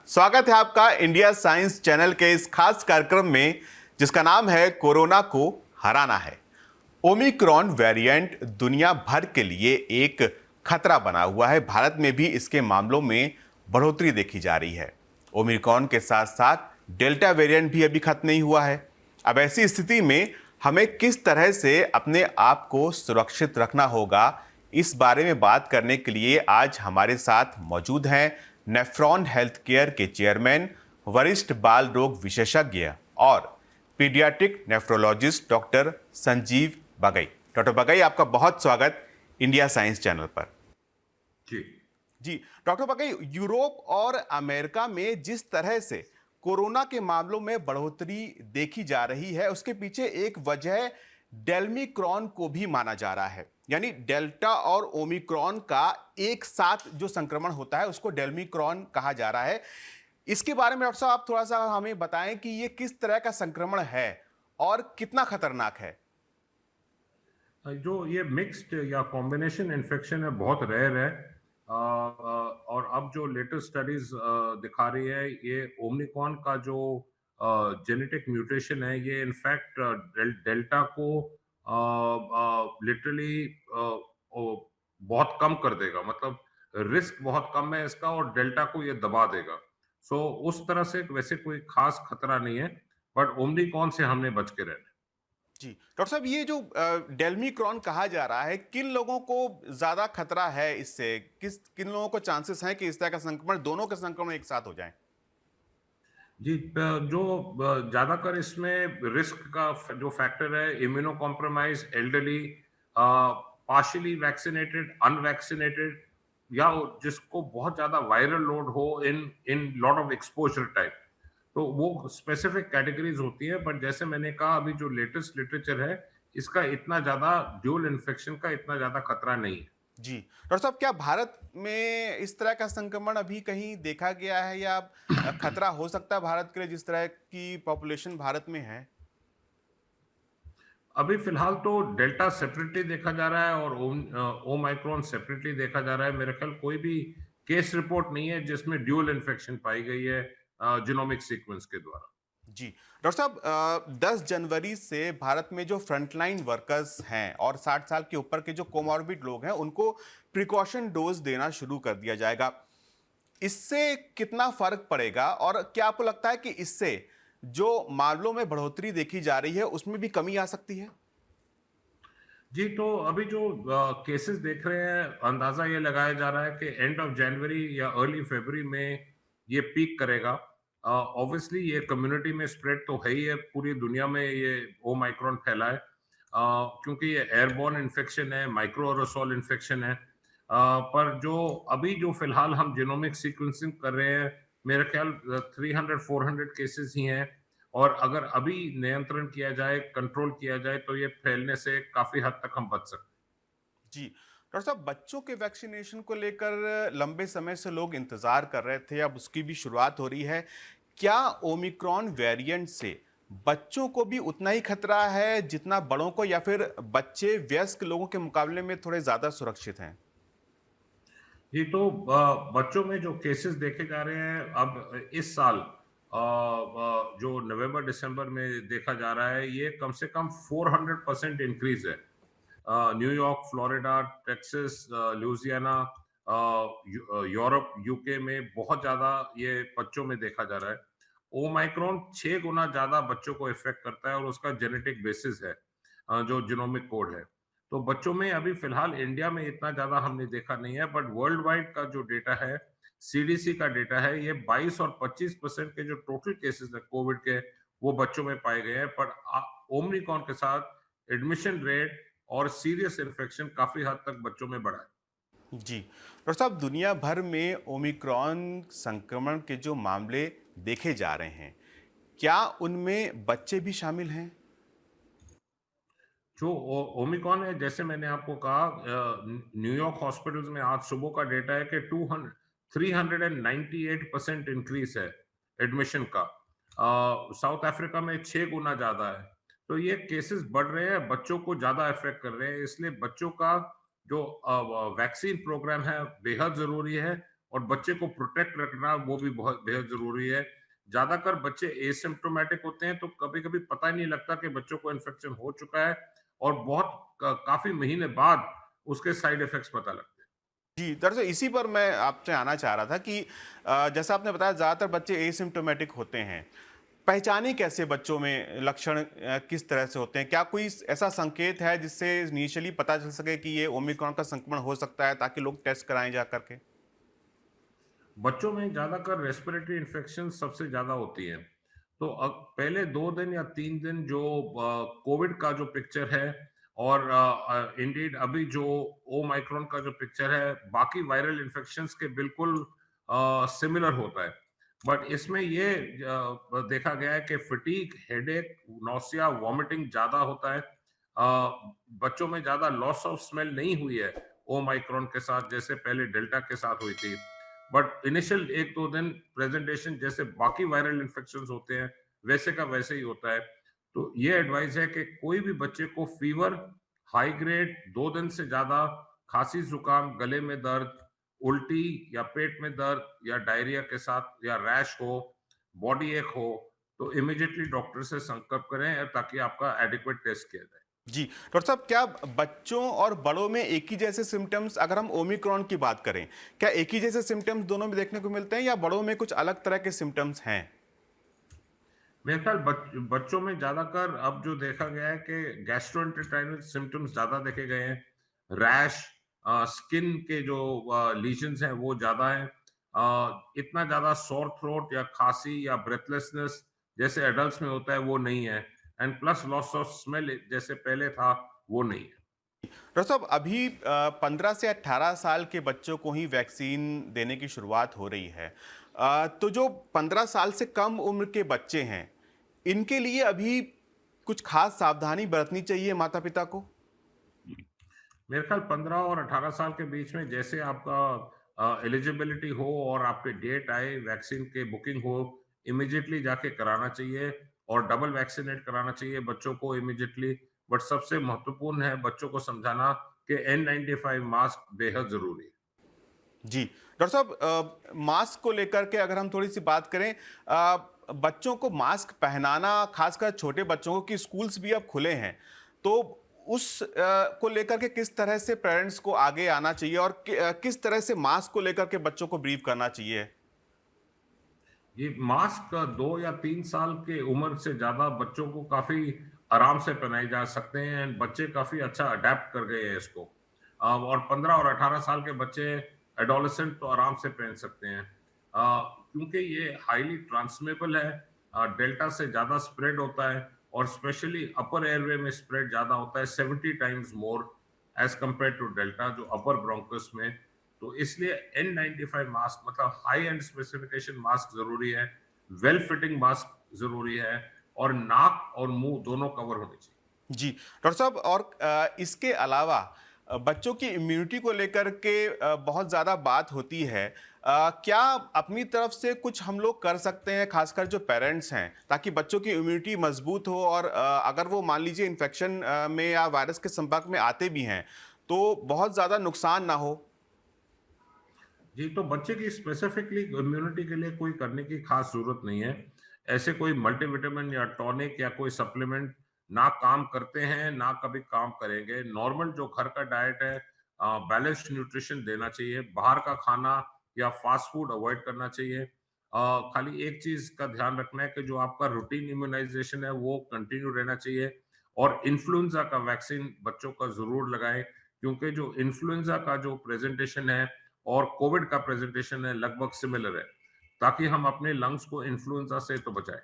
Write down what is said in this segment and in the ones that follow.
स्वागत है आपका इंडिया साइंस चैनल के इस खास कार्यक्रम में जिसका नाम है कोरोना को हराना है। ओमिक्रॉन वेरिएंट दुनिया भर के लिए एक खतरा बना हुआ है। भारत में भी इसके मामलों में बढ़ोतरी देखी जा रही है। ओमिक्रॉन के साथ साथ डेल्टा वेरिएंट भी अभी खत्म नहीं हुआ है। अब ऐसी स्थिति में हमें किस तरह से अपने आप को सुरक्षित रखना होगा, इस बारे में बात करने के लिए आज हमारे साथ मौजूद हैं नेफ्रॉन हेल्थ केयर के चेयरमैन, वरिष्ठ बाल रोग विशेषज्ञ और paediatric nephrologist doctor Sanjeev Bagai. Doctor Bagai, आपका बहुत स्वागत इंडिया साइंस चैनल पर। जी जी डॉक्टर बगई, यूरोप और अमेरिका में जिस तरह से कोरोना के मामलों में बढ़ोतरी देखी जा रही है, उसके पीछे एक वजह डेल्मिक्रॉन को भी माना जा रहा है। यानी डेल्टा और ओमिक्रॉन का एक साथ जो संक्रमण होता है उसको डेल्मिक्रॉन कहा जा रहा है। इसके बारे में डॉक्टर साहब आप थोड़ा सा हमें बताएं कि ये किस तरह का संक्रमण है और कितना खतरनाक है। जो ये मिक्स्ड या कॉम्बिनेशन इन्फेक्शन है बहुत रेयर है। और अब जो लेटेस्ट स्टडीज दिखा रही है ये ओमिक्रॉन का जो जेनेटिक म्यूटेशन है ये इनफैक्ट डेल्टा को लिटरली बहुत कम कर देगा। मतलब रिस्क बहुत कम है इसका और डेल्टा को ये दबा देगा। सो उस तरह से वैसे कोई खास खतरा नहीं है, बट ओमिक्रॉन से हमने बच के रहना है। जी डॉक्टर साहब, ये जो डेल्मिक्रॉन कहा जा रहा है, किन लोगों को ज्यादा खतरा है इससे? किन लोगों को चांसेस हैं कि इस तरह का संक्रमण, दोनों के संक्रमण एक साथ हो जाएं? जी, जो ज़्यादातर इसमें रिस्क का जो फैक्टर है, immuno compromise, elderly, partially vaccinated, unvaccinated, या जिसको बहुत ज़्यादा वायरल लोड हो in in lot of exposure type, तो वो स्पेसिफिक कैटेगरीज होती है। बट जैसे मैंने कहा, अभी जो लेटेस्ट लिटरेचर है, इसका इतना ज़्यादा ड्यूल इन्फेक्शन का इतना ज़्यादा खतरा नहीं है। जी डॉक्टर साहब, क्या भारत में इस तरह का संक्रमण अभी कहीं देखा गया है या खतरा हो सकता है भारत के लिए, जिस तरह की पॉपुलेशन भारत में है? अभी फिलहाल तो डेल्टा सेपरेटली देखा जा रहा है और ओमाइक्रोन सेपरेटली देखा जा रहा है। मेरे ख्याल कोई भी केस रिपोर्ट नहीं है जिसमें ड्यूल इन्फेक्शन पाई गई है जीनोमिक सीक्वेंस के द्वारा। जी डॉक्टर साहब, 10 जनवरी से भारत में जो फ्रंटलाइन वर्कर्स हैं और 60 साल के ऊपर के जो कोमॉर्बिड लोग हैं, उनको प्रिकॉशन डोज देना शुरू कर दिया जाएगा। इससे कितना फर्क पड़ेगा और क्या आपको लगता है कि इससे जो मामलों में बढ़ोतरी देखी जा रही है उसमें भी कमी आ सकती है? जी, तो अभी जो केसेस देख रहे हैं, अंदाजा ये लगाया जा रहा है कि एंड ऑफ जनवरी या अर्ली फरवरी में ये पीक करेगा। ऑब्वियसली ये कम्युनिटी में स्प्रेड तो है ही है, पूरी दुनिया में ये ओमाइक्रॉन फैला है, क्योंकि ये एयरबॉर्न इन्फेक्शन है, माइक्रो एरोसोल इन्फेक्शन है। पर जो अभी जो फिलहाल हम जीनोमिक सीक्वेंसिंग कर रहे हैं, मेरे ख्याल 300-400 केसेस ही हैं, और अगर अभी नियंत्रण किया जाए, कंट्रोल किया जाए, तो ये फैलने से काफ़ी हद तक हम बच सकते हैं। जी डॉक्टर साहब, बच्चों के वैक्सीनेशन को लेकर लंबे समय से लोग इंतजार कर रहे थे, अब उसकी भी शुरुआत हो रही है। क्या ओमिक्रॉन वेरिएंट से बच्चों को भी उतना ही खतरा है जितना बड़ों को, या फिर बच्चे वयस्क लोगों के मुकाबले में थोड़े ज्यादा सुरक्षित हैं? जी, तो बच्चों में जो केसेस देखे जा रहे हैं अब इस साल, जो नवंबर दिसंबर में देखा जा रहा है, ये कम से कम 400% इंक्रीज है। New York, Florida, Texas, Louisiana, Europe, UK में बहुत ज़्यादा ये बच्चों में देखा जा रहा है। ओमाइक्रॉन 6 गुना ज़्यादा बच्चों को इफ़ेक्ट करता है और उसका जेनेटिक बेसिस है, जो जीनोमिक कोड है। तो बच्चों में अभी फिलहाल इंडिया में इतना ज़्यादा हमने देखा नहीं है, बट वर्ल्ड वाइड का जो डेटा है, सीडीसी का डेटा है, ये 22 और 25% के जो टोटल केसेस हैं कोविड के, वो बच्चों में पाए गए हैं। पर ओमिक्रॉन के साथ एडमिशन रेट और सीरियस इन्फेक्शन काफ़ी हद तक बच्चों में बढ़ा है। जी डॉक्टर साहब, दुनिया भर में ओमिक्रॉन संक्रमण के जो मामले देखे जा रहे हैं, क्या उनमें बच्चे भी शामिल हैं? जो ओमिक्रॉन है, जैसे मैंने आपको कहा, न्यूयॉर्क हॉस्पिटल्स में आज सुबह का डेटा है कि 200 398% इंक्रीज है एडमिशन का। साउथ अफ्रीका में 6 गुना ज्यादा है। तो ये केसेस बढ़ रहे हैं, बच्चों को ज्यादा इफेक्ट कर रहे हैं, इसलिए बच्चों का जो वैक्सीन प्रोग्राम है बेहद जरूरी है। और बच्चे को प्रोटेक्ट रखना वो भी बहुत बेहद ज़रूरी है। ज़्यादातर बच्चे एसिम्प्टोमेटिक होते हैं, तो कभी-कभी पता ही नहीं लगता कि बच्चों को इन्फेक्शन हो चुका है और बहुत क काफ़ी महीने बाद उसके साइड इफ़ेक्ट्स पता लगते हैं। जी, दरअसल इसी पर मैं आपसे आना चाह रहा था कि जैसा आपने बताया ज़्यादातर बच्चे एसिम्प्टोमेटिक होते हैं। पहचानें कैसे बच्चों में लक्षण किस तरह से होते हैं? क्या कोई ऐसा संकेत है जिससे इनिशियली पता चल सके कि ये ओमिक्रॉन का संक्रमण हो सकता है ताकि लोग टेस्ट कराएँ जा कर के? बच्चों में ज़्यादातर रेस्पिरेटरी इन्फेक्शन सबसे ज़्यादा होती है। तो पहले 2 दिन या 3 दिन जो कोविड का जो पिक्चर है और इंडीड अभी जो ओमाइक्रॉन का जो पिक्चर है, बाकी वायरल इन्फेक्शंस के बिल्कुल सिमिलर होता है। बट इसमें ये देखा गया है कि फटीग, हेडेक, नौसिया, वॉमिटिंग ज़्यादा होता है। बच्चों में ज़्यादा लॉस ऑफ स्मेल नहीं हुई है ओमाइक्रॉन के साथ, जैसे पहले डेल्टा के साथ हुई थी। बट इनिशियल 1-2 दिन प्रेजेंटेशन जैसे बाकी वायरल इन्फेक्शंस होते हैं, वैसे का वैसे ही होता है। तो ये एडवाइस है कि कोई भी बच्चे को फीवर, हाई ग्रेड 2 दिन से ज़्यादा, खाँसी-जुकाम, गले में दर्द, उल्टी या पेट में दर्द या डायरिया के साथ या रैश हो, बॉडी एक हो, तो इमीडिएटली डॉक्टर से संपर्क करें ताकि आपका एडिक्वेट टेस्ट किया जाए। जी, डॉक्टर साहब क्या बच्चों और बड़ों में एक ही जैसे सिम्पटम्स अगर हम ओमिक्रॉन की बात करें, क्या एक ही जैसे सिम्पटम्स दोनों में देखने को मिलते हैं या बड़ों में कुछ अलग तरह के सिम्पटम्स हैं? मेरे ख्याल बच्चों में ज़्यादातर अब जो देखा गया है कि गैस्ट्रोएंटेराइनल सिम्पटम्स ज़्यादा देखे गए हैं। रैश, स्किन के जो लीजन्स हैं वो ज़्यादा हैं। इतना ज़्यादा सोर थ्रोट या खाँसी या ब्रेथलेसनेस जैसे एडल्ट्स में होता है वो नहीं है। And plus loss of smell जैसे पहले था वो नहीं है। डॉक्टर साहब अभी 15 से 18 साल के बच्चों को ही वैक्सीन देने की शुरुआत हो रही है। तो जो 15 साल से कम उम्र के बच्चे हैं, इनके लिए अभी कुछ खास सावधानी बरतनी चाहिए माता-पिता को? मेरे ख्याल 15 और 18 साल के बीच में जैसे आपका एलिजिबिलिटी हो और आपके डेट आए वैक्सीन के बुकिंग हो, इमीडिएटली जाके कराना चाहिए और डबल वैक्सीनेट कराना चाहिए बच्चों को इमीडिएटली। बट सबसे महत्वपूर्ण है बच्चों को समझाना कि N95 मास्क बेहद ज़रूरी है। जी, डॉक्टर साहब मास्क को लेकर के अगर हम थोड़ी-सी बात करें बच्चों को मास्क पहनाना खासकर छोटे बच्चों को कि स्कूल्स भी अब खुले हैं, तो उस को लेकर के किस तरह से पेरेंट्स को आगे आना चाहिए और किस तरह से मास्क को लेकर के बच्चों को ब्रीफ करना चाहिए? ये मास्क 2 या 3 साल के उम्र से ज़्यादा बच्चों को काफ़ी आराम से पहनाए जा सकते हैं एंड बच्चे काफ़ी अच्छा अडैप्ट कर गए हैं इसको। और 15 और 18 साल के बच्चे एडोलेसेंट तो आराम से पहन सकते हैं। क्योंकि ये हाईली ट्रांसमिसेबल है, डेल्टा से ज़्यादा स्प्रेड होता है और स्पेशली अपर एयरवे में स्प्रेड ज़्यादा होता है, 70 times more as compared to delta जो अपर ब्रोंकस में। तो इसलिए N95 मास्क मतलब हाई एंड स्पेसिफिकेशन मास्क ज़रूरी है, वेल फिटिंग मास्क ज़रूरी है और नाक और मुँह दोनों कवर होने चाहिए। जी, डॉक्टर साहब और इसके अलावा बच्चों की इम्यूनिटी को लेकर के बहुत ज़्यादा बात होती है। क्या अपनी तरफ से कुछ हम लोग कर सकते हैं, खासकर जो पेरेंट्स हैं, ताकि बच्चों की इम्यूनिटी मजबूत हो और अगर वो मान लीजिए इन्फेक्शन में या वायरस के संपर्क में आते भी हैं, तो बहुत ज़्यादा नुकसान ना हो? जी, तो बच्चे की स्पेसिफिकली इम्यूनिटी के लिए कोई करने की खास ज़रूरत नहीं है। ऐसे कोई मल्टीविटामिन या टॉनिक या कोई सप्लीमेंट ना काम करते हैं, ना कभी काम करेंगे। नॉर्मल जो घर का डाइट है बैलेंस्ड न्यूट्रिशन देना चाहिए। बाहर का खाना या फास्ट फूड अवॉइड करना चाहिए। खाली एक चीज़ का ध्यान रखना है कि जो आपका रूटीन इम्यूनाइज़ेशन है, वो कंटिन्यू रहना चाहिए और इन्फ्लुएंज़ा का वैक्सीन बच्चों का ज़रूर लगाएँ, क्योंकि जो इन्फ्लुएंज़ा का जो प्रेज़ेंटेशन है और कोविड का प्रेजेंटेशन है लगभग सिमिलर है, ताकि हम अपने लंग्स को इन्फ्लुएंजा से तो बचाएं।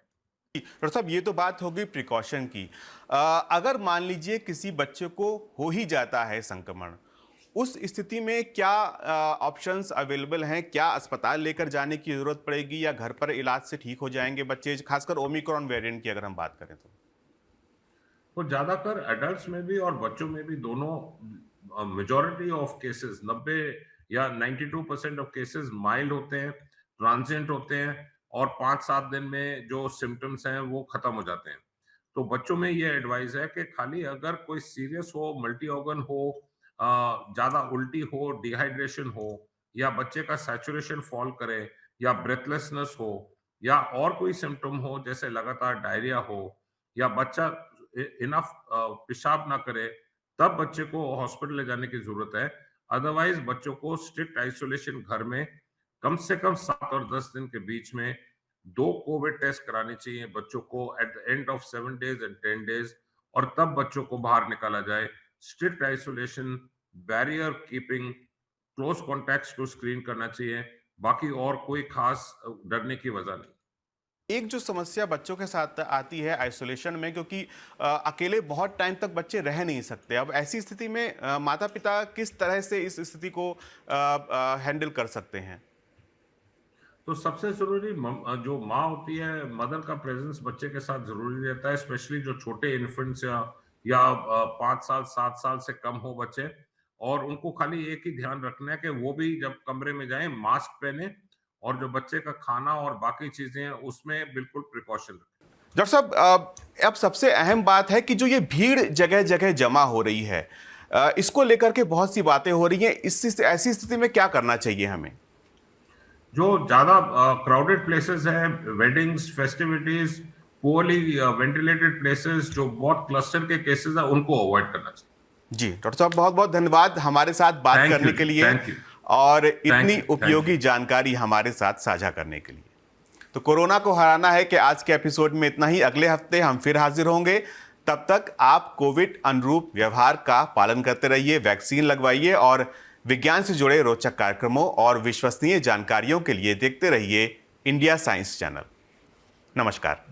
जी, डॉक्टर साहब ये तो बात होगी प्रिकॉशन की। अ, अगर मान लीजिए किसी बच्चे को हो ही जाता है संक्रमण, उस स्थिति में क्या ऑप्शंस अवेलेबल हैं? क्या अस्पताल लेकर जाने की ज़रूरत पड़ेगी या घर पर इलाज से ठीक हो जाएँगे बच्चे? खासकर ओमिक्रॉन वेरिएंट की अगर हम बात करें तो। तो ज्यादातर एडल्ट्स में भी और बच्चों में भी दोनों मेजॉरिटी ऑफ केसेस 90 या 92% ऑफ केसेस माइल्ड होते हैं, ट्रांजिएंट होते हैं और 5-7 दिन में जो सिम्टम्स हैं वो खत्म हो जाते हैं। तो बच्चों में ये एडवाइस है कि खाली अगर कोई सीरियस हो, मल्टी ऑर्गन हो, ज्यादा उल्टी हो, डिहाइड्रेशन हो या बच्चे का सैचुरेशन फॉल करे या ब्रेथलेसनेस हो या और कोई सिम्टम हो जैसे लगातार डायरिया हो या बच्चा इनफ पेशाब ना करे, तब बच्चे को हॉस्पिटल ले जाने की जरूरत है। अदरवाइज बच्चों को स्ट्रिक्ट आइसोलेशन घर में कम से कम 7 और 10 दिन के बीच में 2 कोविड टेस्ट करानी चाहिए बच्चों को at the end of 7 days and 10 days, और तब बच्चों को बाहर निकाला जाए। Strict isolation, barrier keeping, close contacts को स्क्रीन करना चाहिए। बाकी और कोई खास डरने की वजह नहीं। एक जो समस्या बच्चों के साथ आती है आइसोलेशन में, क्योंकि अकेले बहुत टाइम तक बच्चे रह नहीं सकते। अब ऐसी स्थिति में माता-पिता किस तरह से इस स्थिति को हैंडल कर सकते हैं? तो सबसे ज़रूरी जो माँ होती है, मदर का प्रेज़ेंस बच्चे के साथ ज़रूरी रहता है, स्पेशली जो छोटे इन्फेंट्स या 5 साल, 7 साल से कम हो बच्चे, और उनको खाली एक ही ध्यान रखना है कि वो भी जब कमरे में जाएँ, मास्क पहने, और जो बच्चे का खाना और बाकी चीज़ें हैं, उसमें बिल्कुल प्रिकॉशन रखें। डॉक्टर साहब, अब सबसे अहम बात है कि जो ये भीड़ जगह-जगह जमा हो रही है, इसको लेकर के बहुत सी बातें हो रही हैं। ऐसी स्थिति में क्या करना चाहिए हमें? जो ज़्यादा क्राउडेड प्लेसेस हैं, weddings, festivities, poorly ventilated places, जो बहुत क्लस्टर के केसेस हैं, उनको अवॉइड करना चाहिए। जी, डॉक्टर साहब, बहुत-बहुत धन्यवाद हमारे साथ बात करने के लिए थैंक यू, और थैंक इतनी यू, उपयोगी जानकारी हमारे साथ साझा करने के लिए। तो कोरोना को हराना है कि आज के एपिसोड में इतना ही। अगले हफ्ते हम फिर हाजिर होंगे। तब तक आप कोविड अनुरूप व्यवहार का पालन करते रहिए, वैक्सीन लगवाइए और विज्ञान से जुड़े रोचक कार्यक्रमों और विश्वसनीय जानकारियों के लिए देखते रहिए इंडिया साइंस चैनल। नमस्कार।